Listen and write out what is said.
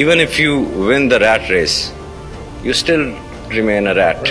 even if you win the rat race you still remain a rat.